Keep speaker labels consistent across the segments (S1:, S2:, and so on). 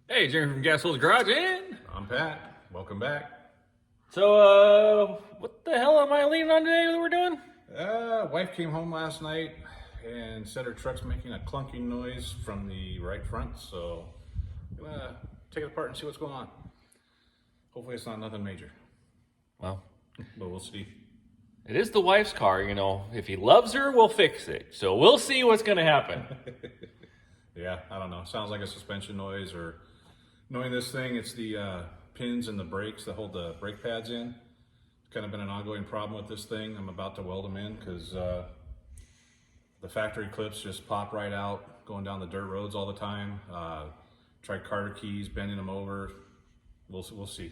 S1: Hey, Jeremy from Gas Holes Garage, and
S2: I'm Pat. Welcome back.
S1: so, what the hell am I leaning on today that we're doing?
S2: Wife came home last night and said her truck's making a clunking noise from the right front, so I'm gonna take it apart and see what's going on. Hopefully it's not nothing major,
S1: Well,
S2: but we'll see.
S1: it is the wife's car, you know. If he loves her, we'll fix it. So we'll see what's gonna happen.
S2: Yeah, I don't know. Sounds like a suspension noise, or knowing this thing, it's the pins and the brakes that hold the brake pads in. It's kind of been an ongoing problem with this thing. I'm about to weld them in because the factory clips just pop right out going down the dirt roads all the time. Tried Carter keys, bending them over. We'll see.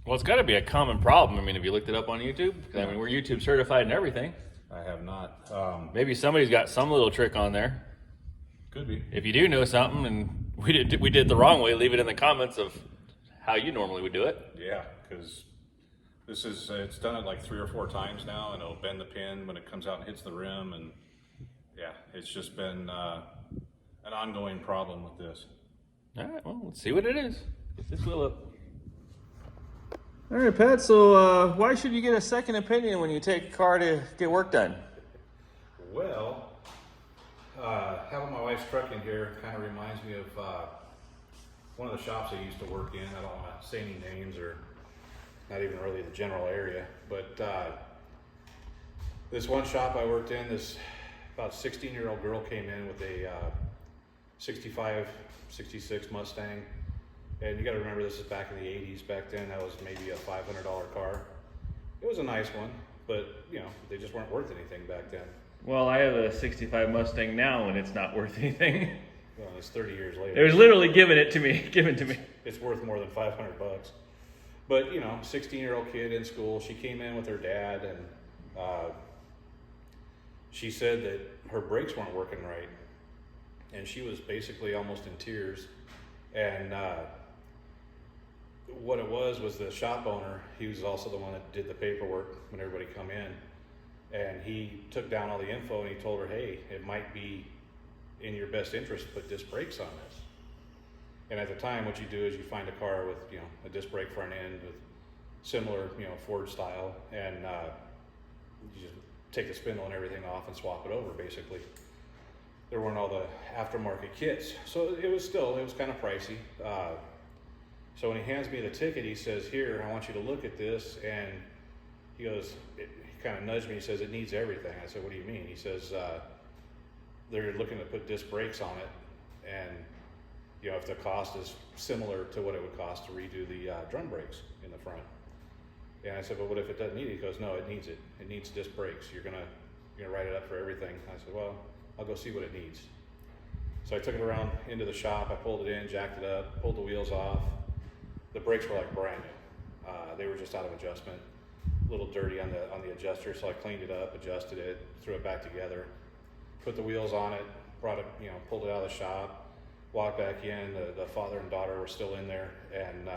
S1: Well, it's got to be a common problem. I mean, have you looked it up on YouTube? I mean, we're YouTube certified and everything.
S2: I have not.
S1: Maybe somebody's got some little trick on there.
S2: Could be.
S1: If you do know something and we did the wrong way, leave it in the comments of how you normally would do it.
S2: Yeah, because this is it's done it like 3 or 4 times now, and it'll bend the pin when it comes out and hits the rim, and yeah, it's just been an ongoing problem with this.
S1: All right, well, let's see what it is. Get this wheel up.
S3: All right, Pat, so why should you get a second opinion when you take a car to get work done?
S2: Well, having my wife's truck in here kind of reminds me of one of the shops I used to work in. I don't want to say any names, or not even really the general area, but this one shop I worked in, this about 16-year-old girl came in with a 65, 66 Mustang. And you got to remember, this is back in the 80s. Back then, that was maybe a $500 car. It was a nice one, but you know, they just weren't worth anything back then.
S3: Well, I have a 65 Mustang now, and it's not worth anything.
S2: Well, it's 30 years later.
S3: It was literally given to me.
S2: It's worth more than $500. But you know, 16-year-old kid in school. She came in with her dad, and she said that her brakes weren't working right, and she was basically almost in tears. And what it was the shop owner. He was also the one that did the paperwork when everybody come in, and he took down all the info, and he told her, hey, it might be in your best interest to put disc brakes on this. And at the time, what you do is you find a car with, you know, a disc brake front end with similar, you know, Ford style, and you just take the spindle and everything off and swap it over. Basically, there weren't all the aftermarket kits, so it was kind of pricey. So when he hands me the ticket, he says, here, I want you to look at this. And he goes, he kind of nudged me, he says, it needs everything. I said, what do you mean? He says, they're looking to put disc brakes on it, and you know, if the cost is similar to what it would cost to redo the drum brakes in the front. And I said, but what if it doesn't need it? He goes, no, it needs it. It needs disc brakes. You're gonna write it up for everything. I said, well, I'll go see what it needs. So I took it around into the shop. I pulled it in, jacked it up, pulled the wheels off. The brakes were like brand new. They were just out of adjustment, a little dirty on the adjuster. So I cleaned it up, adjusted it, threw it back together, put the wheels on it, brought it, you know, pulled it out of the shop, walked back in. The father and daughter were still in there, and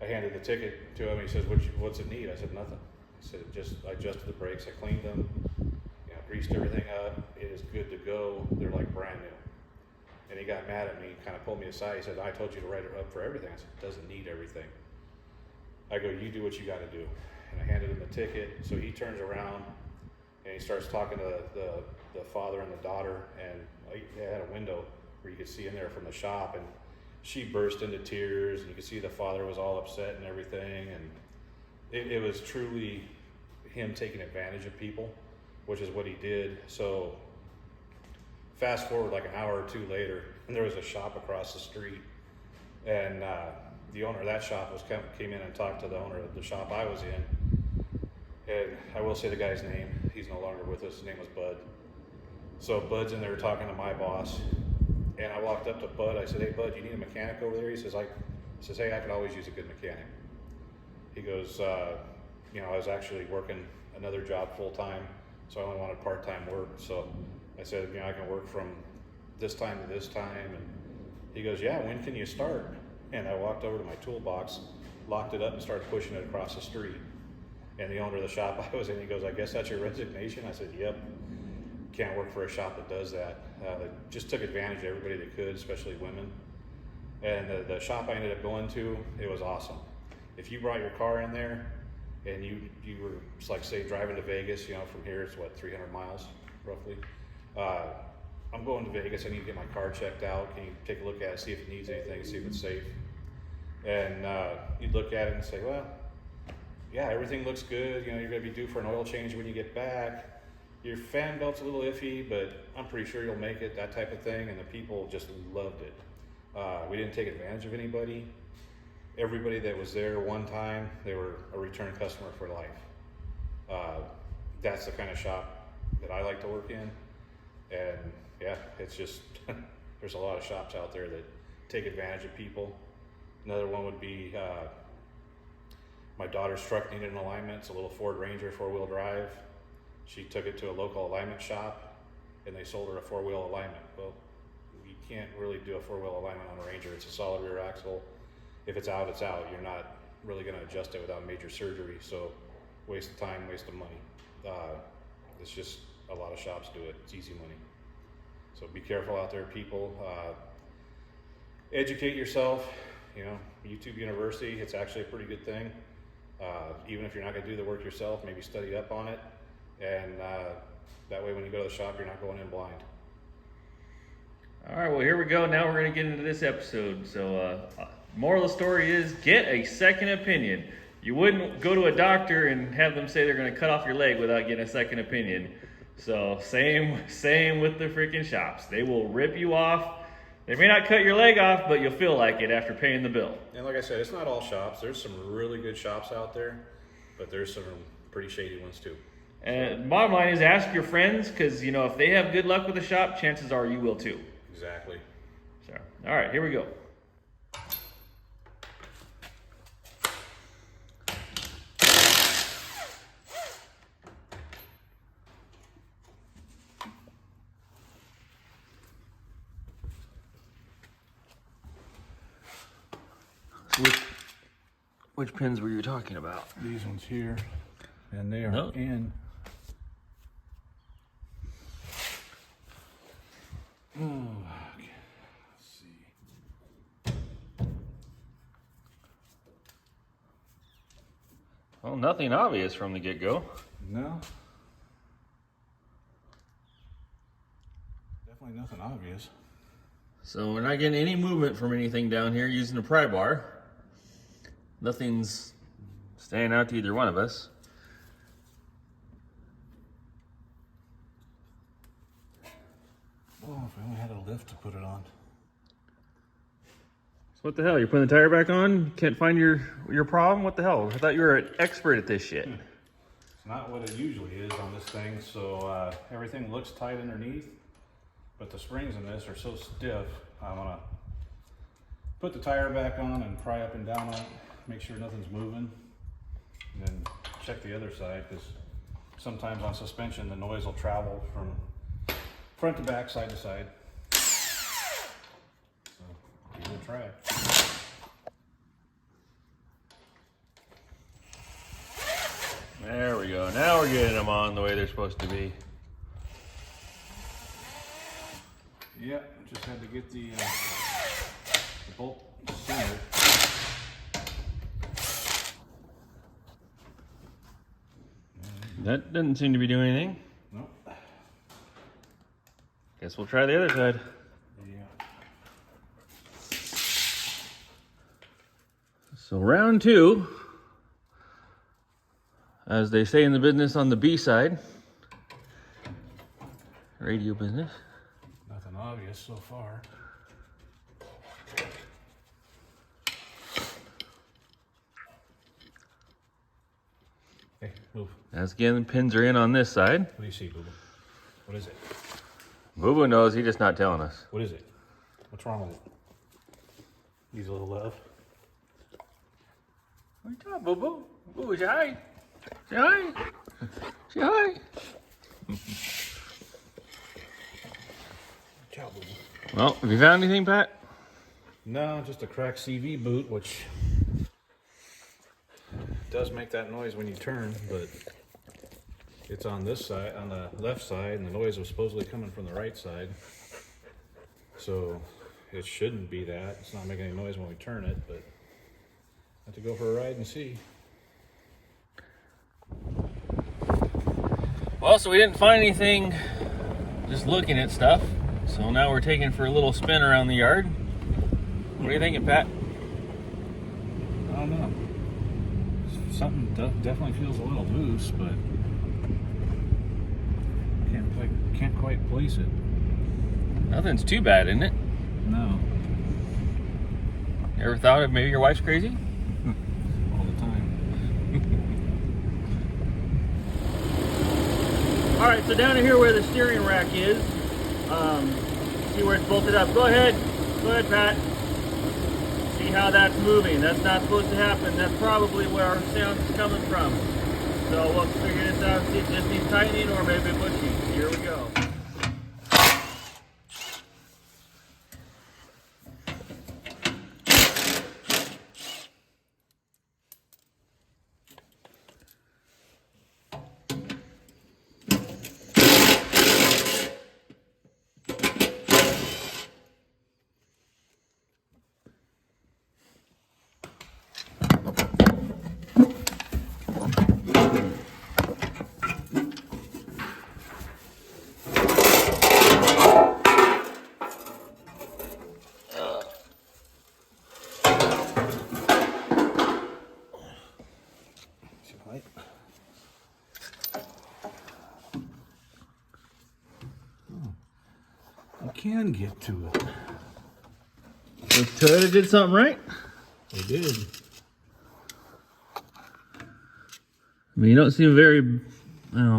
S2: I handed the ticket to him. He says, "What's it need?" I said, "Nothing." I said, I adjusted the brakes, I cleaned them, you know, greased everything up. It is good to go. They're like brand new. And he got mad at me, kind of pulled me aside. He said, I told you to write it up for everything. I said, it doesn't need everything. I go, you do what you got to do. And I handed him the ticket. So he turns around and he starts talking to the father and the daughter. And they had a window where you could see in there from the shop. And she burst into tears. And you could see the father was all upset and everything. And it was truly him taking advantage of people, which is what he did. So fast forward like an hour or two later, and there was a shop across the street, and the owner of that shop came in and talked to the owner of the shop I was in. And I will say the guy's name. He's no longer with us. His name was Bud. So Bud's in there talking to my boss, and I walked up to Bud. I said, hey Bud, you need a mechanic over there? He says, hey, I could always use a good mechanic. He goes, you know, I was actually working another job full time, so I only wanted part-time work. So I said, you know, I can work from this time to this time. And he goes, yeah, when can you start? And I walked over to my toolbox, locked it up, and started pushing it across the street. And the owner of the shop I was in, he goes, I guess that's your resignation? I said, yep. Can't work for a shop that does that. They just took advantage of everybody they could, especially women. And the shop I ended up going to, it was awesome. If you brought your car in there and you were, it's like say driving to Vegas, you know, from here it's what, 300 miles roughly. I'm going to Vegas, I need to get my car checked out. Can you take a look at it, see if it needs anything, see if it's safe? And you'd look at it and say, well, yeah, everything looks good. You know, you're gonna be due for an oil change when you get back. Your fan belt's a little iffy, but I'm pretty sure you'll make it, that type of thing. And the people just loved it. We didn't take advantage of anybody. Everybody that was there one time, they were a return customer for life. That's the kind of shop that I like to work in. And yeah, it's just, there's a lot of shops out there that take advantage of people. Another one would be, my daughter's truck needed an alignment. It's a little Ford Ranger 4-wheel drive. She took it to a local alignment shop and they sold her a 4-wheel alignment. Well, you can't really do a 4-wheel alignment on a Ranger. It's a solid rear axle. If it's out, it's out. You're not really gonna adjust it without major surgery. So waste of time, waste of money. It's just, a lot of shops do it. It's easy money. So be careful out there, people. Educate yourself. You know, YouTube University, it's actually a pretty good thing. Even if you're not gonna do the work yourself, maybe study up on it. And that way when you go to the shop, you're not going in blind.
S3: All right, well, here we go. Now we're going to get into this episode. So, moral of the story is get a second opinion. You wouldn't go to a doctor and have them say they're going to cut off your leg without getting a second opinion. So, same with the freaking shops. They will rip you off. They may not cut your leg off, but you'll feel like it after paying the bill.
S2: And like I said, it's not all shops. There's some really good shops out there, but there's some pretty shady ones too.
S3: And bottom line is ask your friends, because, you know, if they have good luck with the shop, chances are you will too.
S2: Exactly.
S3: So, all right, here we go. Which pins were you talking about?
S2: These ones here, and they are
S3: No.
S2: in. Oh, okay. Let's see.
S3: Well, nothing obvious from the get-go.
S2: No. Definitely nothing obvious.
S3: So we're not getting any movement from anything down here using the pry bar. Nothing's staying out to either one of us.
S2: Oh, if I only had a lift to put it on.
S3: So what the hell? You're putting the tire back on? Can't find your problem? What the hell? I thought you were an expert at this shit.
S2: It's not what it usually is on this thing, so everything looks tight underneath, but the springs in this are so stiff. I'm gonna put the tire back on and pry up and down on it, make sure nothing's moving, and then check the other side, because sometimes on suspension the noise will travel from front to back, side to side. So give it a try.
S3: There we go. Now we're getting them on the way they're supposed to be.
S2: Yep, just had to get the bolt centered.
S3: That doesn't seem to be doing anything.
S2: Nope.
S3: Guess we'll try the other side.
S2: Yeah.
S3: So round two, as they say in the business on the B side, radio business.
S2: Nothing obvious so far. Hey, move.
S3: As again, the pins are in on this side.
S2: What do you see, Boo Boo? What is it?
S3: Boo Boo knows, he's just not telling us.
S2: What is it? What's wrong with it? Needs a little love.
S3: What are you talking, Boo Boo? Boo Boo, say hi. Say hi. Say hi.
S2: Ciao, Boo Boo.
S3: Well, have you found anything, Pat?
S2: No, just a cracked CV boot, which does make that noise when you turn, but it's on this side, on the left side, and the noise was supposedly coming from the right side. So it shouldn't be that. It's not making any noise when we turn it, but I have to go for a ride and see.
S3: Well, so we didn't find anything just looking at stuff. So now we're taking for a little spin around the yard. What are you thinking, Pat?
S2: I don't know. Something definitely feels a little loose, but can't quite place it.
S3: Nothing's too bad, isn't it?
S2: No.
S3: Ever thought of maybe your wife's crazy?
S2: All the time.
S3: All right, so down here where the steering rack is, see where it's bolted up. Go ahead, Pat. See how that's moving. That's not supposed to happen. That's probably where our sound is coming from. So we'll figure this out and see if it just needs tightening or maybe bushing. Here we go.
S2: I can get to it.
S3: So Toyota did something right?
S2: They did.
S3: I mean, you don't seem a very,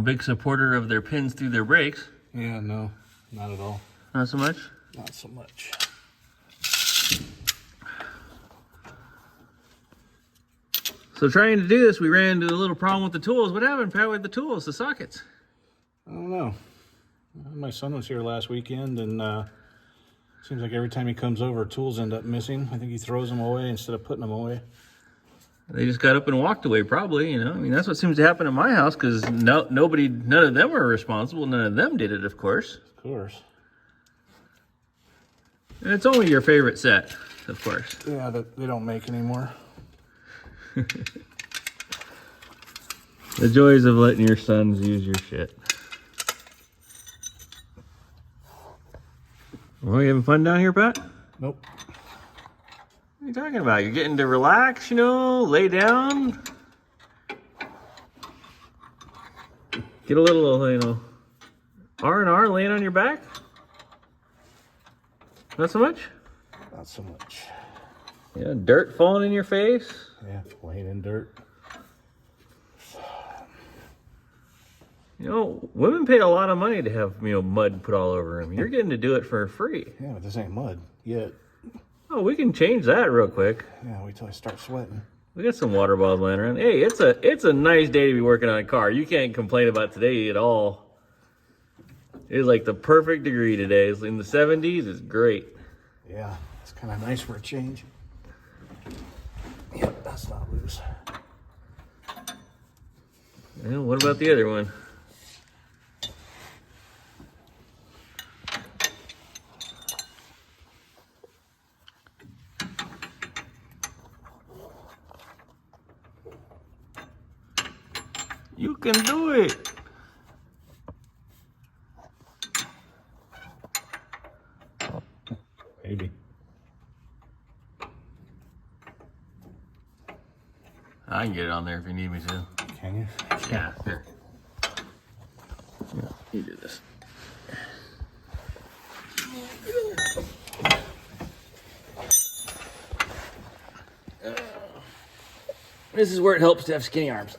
S3: big supporter of their pins through their brakes.
S2: Yeah, no, not at all.
S3: Not so much?
S2: Not so much.
S3: So trying to do this, we ran into a little problem with the tools. What happened, Pat, with the tools, the sockets?
S2: I don't know. My son was here last weekend, and seems like every time he comes over, tools end up missing. I think he throws them away instead of putting them away.
S3: They just got up and walked away, probably, I mean, that's what seems to happen in my house, because none of them were responsible. None of them did it, of course.
S2: Of course.
S3: And it's only your favorite set, of course.
S2: Yeah, that they don't make anymore.
S3: The joys of letting your sons use your shit. Well, you having fun down here, Pat?
S2: Nope.
S3: What are you talking about? You're getting to relax, lay down. Get a little, R&R laying on your back? Not so much?
S2: Not so much.
S3: Yeah, dirt falling in your face?
S2: Yeah, laying in dirt.
S3: Women pay a lot of money to have, mud put all over them. You're getting to do it for free.
S2: Yeah, but this ain't mud yet.
S3: Oh, we can change that real quick.
S2: Yeah, wait till I start sweating.
S3: We got some water bottles laying around. Hey, it's a nice day to be working on a car. You can't complain about today at all. It is like the perfect degree today. It's in the 70s. It's great.
S2: Yeah, it's kind of nice for a change. Yep, that's not loose.
S3: Yeah, what about the other one? You can do it.
S2: Maybe.
S3: I can get it on there if you need me to.
S2: Can you?
S3: Yeah, here. Yeah, you do this. This is where it helps to have skinny arms.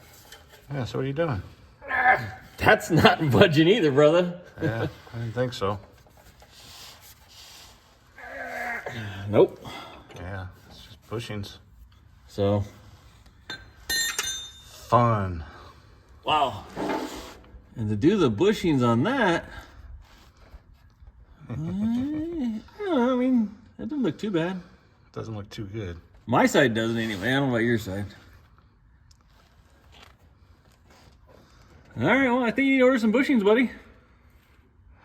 S2: Yeah, so what are you doing?
S3: That's not budging either, brother.
S2: Yeah, I didn't think so.
S3: Nope.
S2: Yeah, it's just bushings.
S3: So,
S2: Fun.
S3: wow. And to do the bushings on that, I don't know, I mean, that doesn't look too bad.
S2: Doesn't look too good.
S3: My side doesn't anyway. I don't know about your side. All right, well, I think you need to order some bushings, buddy.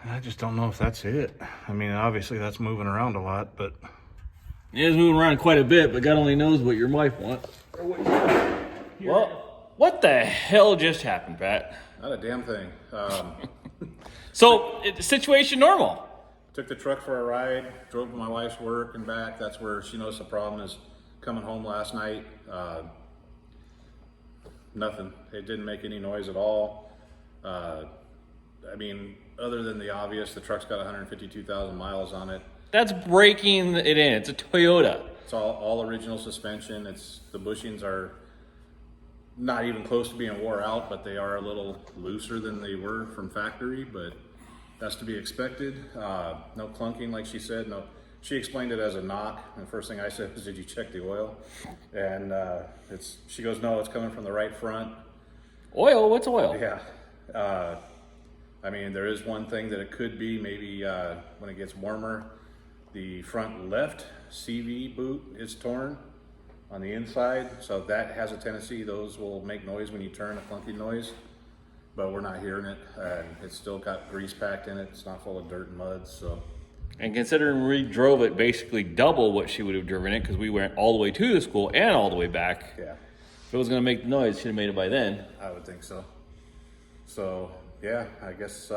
S2: I just don't know if that's it. I mean, obviously that's moving around a lot, but
S3: It is moving around quite a bit, but God only knows what your wife wants.
S1: Well, what the hell just happened, Pat?
S2: not a damn thing.
S1: So, situation normal.
S2: Took the truck for a ride, drove to my wife's work and back. That's where she noticed the problem is coming home last night. Nothing. It didn't make any noise at all. I mean, other than the obvious, the truck's got 152,000 miles on it.
S1: That's breaking it in. It's a Toyota.
S2: It's all original suspension. The bushings are not even close to being wore out, but they are a little looser than they were from factory, but that's to be expected. No clunking, like she said. No, she explained it as a knock, and the first thing I said was, "Did you check the oil?" And she goes, "No, it's coming from the right front."
S1: Oil? What's oil?
S2: Yeah. I mean, there is one thing that it could be, maybe when it gets warmer, the front left CV boot is torn on the inside, so that has a tendency, those will make noise when you turn, a clunky noise, but we're not hearing it, and it's still got grease packed in it, it's not full of dirt and mud, so.
S1: And considering we drove it basically double what she would have driven it, because we went all the way to the school and all the way back.
S2: Yeah,
S1: If it was going to make the noise, she'd have made it by then.
S2: I would think so. So, yeah, I guess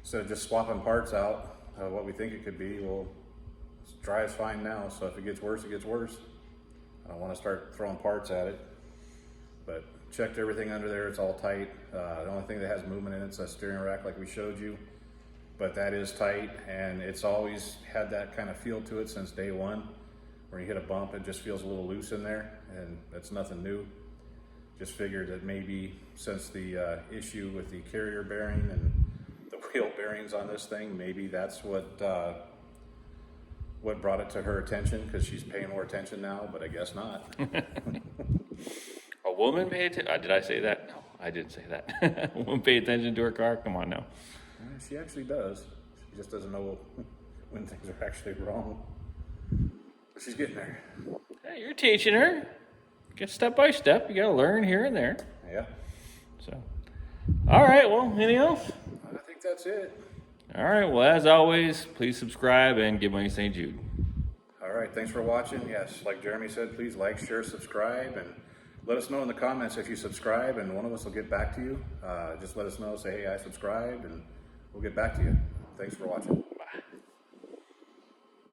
S2: instead of just swapping parts out, what we think it could be, well, it's dry as fine now, so if it gets worse, it gets worse. I don't want to start throwing parts at it, but checked everything under there, it's all tight. The only thing that has movement in it is that steering rack like we showed you, but that is tight, and it's always had that kind of feel to it since day one. Where you hit a bump, it just feels a little loose in there, and that's nothing new. Just figured that maybe since the issue with the carrier bearing and the wheel bearings on this thing, maybe that's what brought it to her attention, because she's paying more attention now, but I guess not.
S1: A woman pay attention? Did I say that? No, I didn't say that. A woman pay attention to her car? Come on now.
S2: She actually does. She just doesn't know when things are actually wrong. But she's getting there.
S1: Hey, you're teaching her. Get step by step. You got to learn here and there.
S2: Yeah.
S1: So, all right. Well, anything else?
S2: I think that's it.
S1: All right. Well, as always, please subscribe and give money to St. Jude.
S2: All right, thanks for watching. Yes, like Jeremy said, please like, share, subscribe, and let us know in the comments if you subscribe, and one of us will get back to you. Just let us know, say, hey, I subscribed, and we'll get back to you. Thanks for watching.